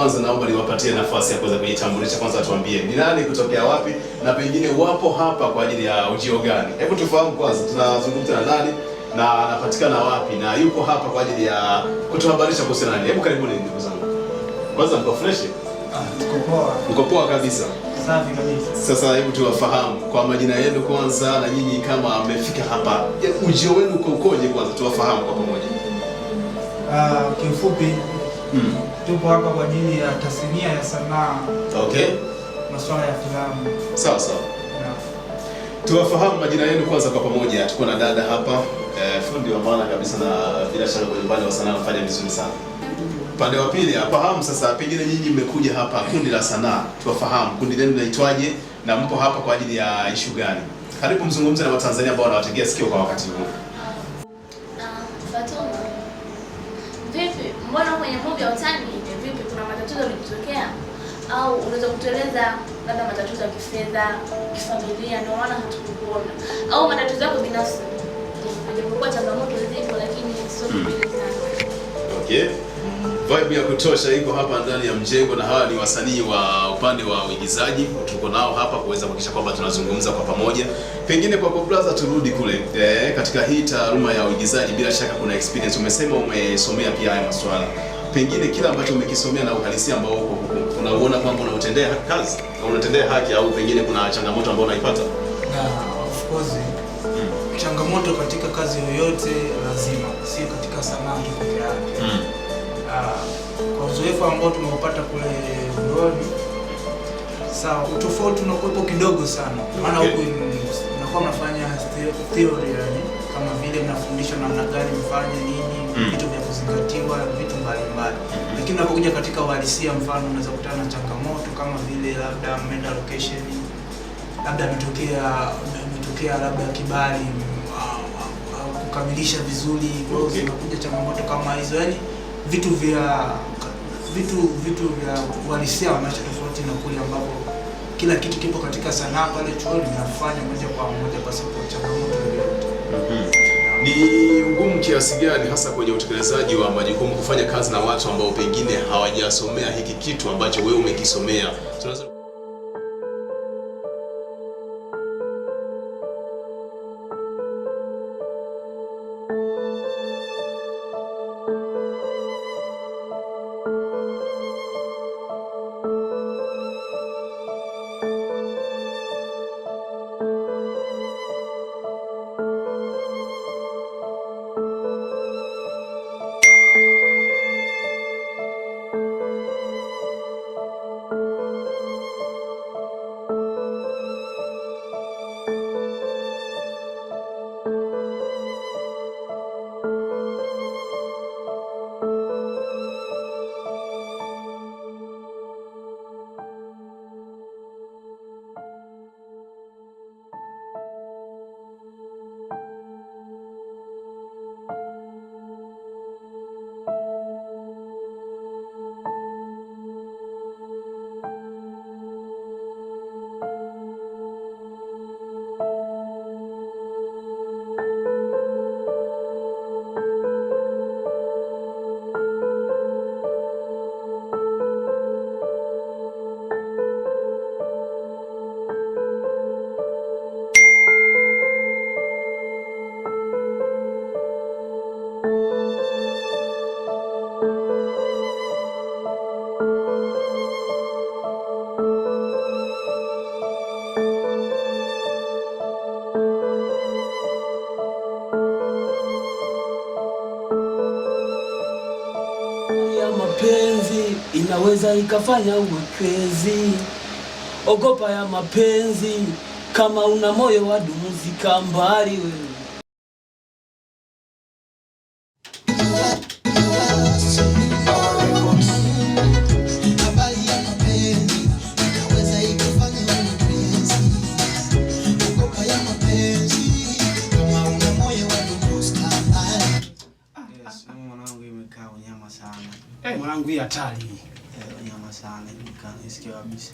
kwanza naomba niwapatie nafasi ya kuweza kujitambulisha. Kwanza tuambie ni nani, kutokea wapi, na pengine wapo hapa kwa ajili ya ujio gani? Hebu tufahamu kwanza, tunazungumza na nani na anapatikana wapi na yuko hapa kwa ajili ya kutuhabarisha kuhusiana na nini? Hebu karibuni ndugu zangu. Kwanza mko fresh? Tuko poa. Mko poa kabisa. Safi kabisa. Sasa hebu tuwafahamu kwa majina yenu kwanza, na nyinyi kama mmefika hapa, ujio wenu ukoje? Kwanza tuwafahamu kwa pamoja. Kiufupi, tupo hapa kwa ajili ya tasnia ya sanaa. Okay. Masuala ya filamu. Sawa sawa. Tuwafahamu majina yenu kwanza kwa pamoja. Tuko na dada hapa, fundi wa maana kabisa, na bila shaka kwa upande wa sanaa anafanya vizuri sana. Upande wa pili afahamu sasa, pengine nyinyi mmekuja hapa kundi la sanaa, tuwafahamu kundi lenu linaitwaje na mpo hapa kwa ajili ya issue gani? Karibu mzungumze na Watanzania ambao wanawategea sikio kwa wakati huu. Fatuma, vipi? Mbona kwenye movie ya utani vipi, kuna matatizo yalikutokea au unaweza kutueleza labda matatizo ya kifedha, kifamilia ndio maana hatukukuona, au matatizo yako binafsi? Japokuwa changamoto zipo lakini sio vile sana. Okay. Vibe ya kutosha iko hapa ndani ya mjengo, na hawa ni wasanii wa upande wa uigizaji. Tuko nao hapa kuweza kuhakikisha kwamba tunazungumza kwa pamoja. Pengine kwa brother, turudi kule katika hii taaluma ya uigizaji, bila shaka kuna experience. Umesema umesomea pia haya masuala, pengine kila ambacho umekisomea na uhalisia ambao uko huko, unaona kwamba unautendea kazi au unatendea haki, au pengine kuna changamoto ambayo unaipata? Of course. Changamoto katika kazi yoyote lazima, si katika sanaa tu pekee yake. Kwa uzoefu ambao tumeupata kule Burundi, sawa, utofauti unakuwepo kidogo sana. Maana huko mnakuwa mnafanya theory, yani kama vile mnafundishwa namna gani mfanye nini, vitu vya kuzingatiwa, vitu mbalimbali. Lakini unapokuja katika uhalisia, mfano unaweza kukutana na changamoto kama vile labda menda location, labda imetokea labda kibali kukamilisha vizuri, kwa hiyo zinakuja changamoto kama hizo, yani vitu vya uhalisia wa maisha tofauti na kule ambapo kila kitu kipo katika sanaa pale chuoni, vinafanya moja kwa moja pasipo changamoto yoyote. Ni ngumu kiasi gani hasa kwenye utekelezaji wa majukumu kufanya kazi na watu ambao pengine hawajasomea hiki kitu ambacho wewe umekisomea? Mapenzi inaweza ikafanya uwe crazy. Ogopa ya mapenzi, kama una moyo wa dumu zika mbali wewe. Mwanangu hii hatari. Nyama sana, nisikia kabisa.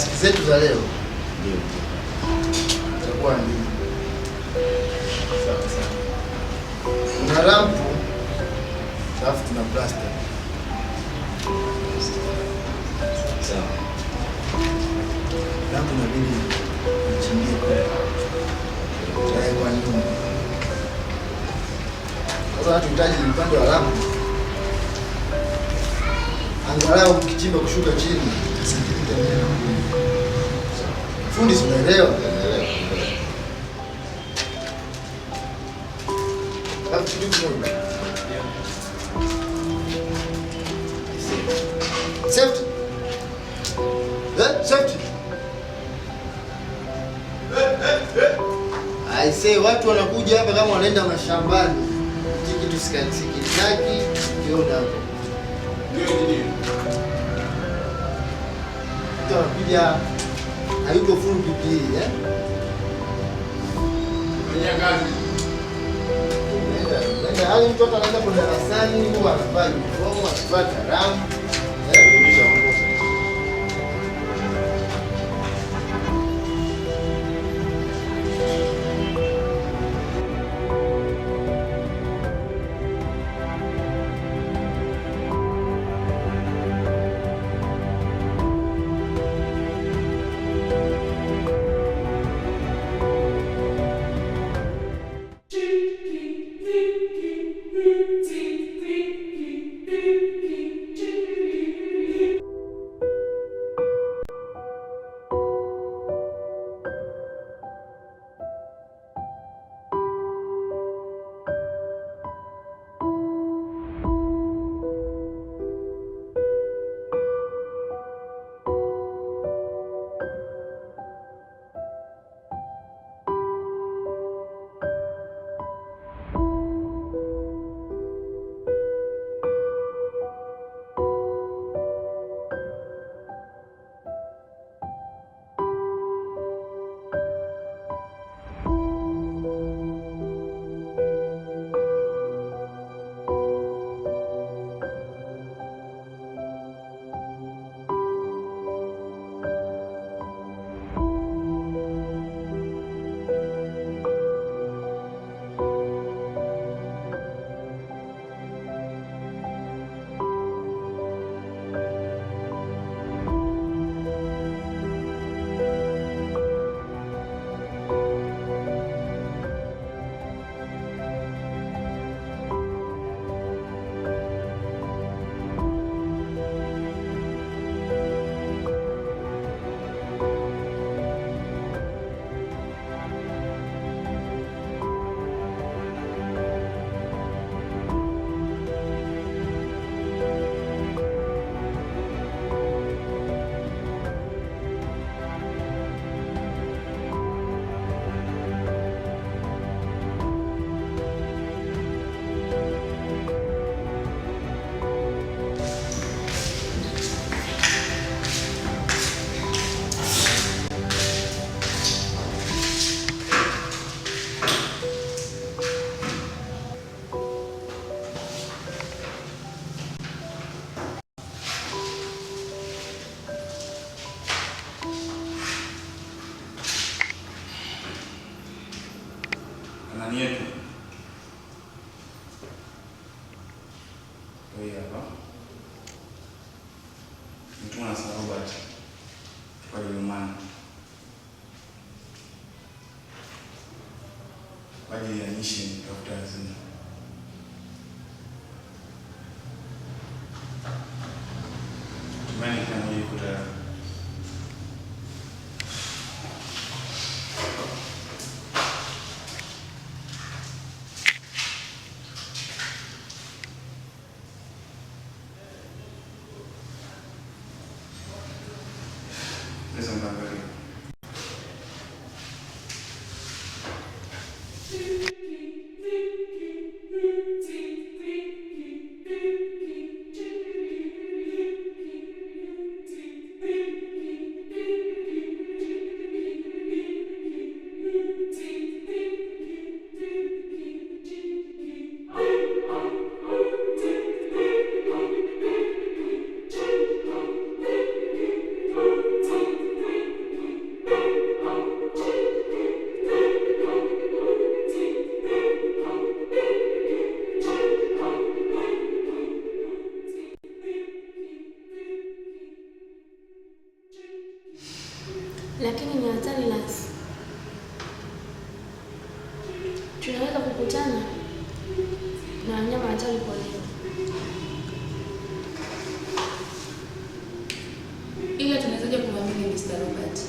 taski zetu za leo Ndio. itakuwa ni sawa sawa. Kuna rampu alafu tuna plaster. Sawa. Rampu inabidi ichimbie kwa nyuma. Sasa tunahitaji upande wa rampu angalau ukichimba kushuka chini sentimita 4. Fundi si unaelewa? Alafu kitu kimoja. Safety. Safety. I say watu wanakuja hapa kama wanaenda mashambani. Hiki kitu sikitaki kiona hapo. Ndio. Mtu anakuja hayuko full PPE Kwenye kazi. Nenda hali mtoto anaenda kwa darasani huwa anavaa uniform, anavaa kalamu. Nani yetu? Wewe hapa. Mtu na Robert. Kwa Jerumani. Kwa ajili ya mission tafuta hazina. Tumani kama yuko tayari. Listen, Bangladesh. tunaweza kukutana na wanyama hatari porini. Ila tunawezaje kumwamini Mr. Robert?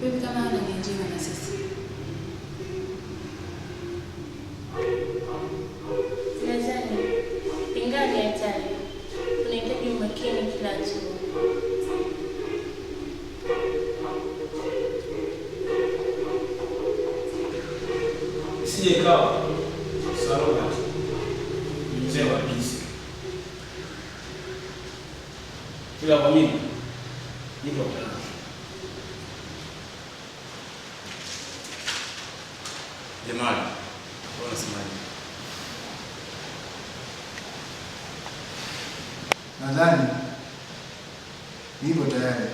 Vipi kama hana nia njema na sisi? Nadhani ingawa ni hatari, tunahitaji umakini kila hatua. Sije ikawa Mr. Robert ni mzee wa giza. Ila kwa mimi niko tayari. Jamani, unasemaje? Nadhani niko tayari.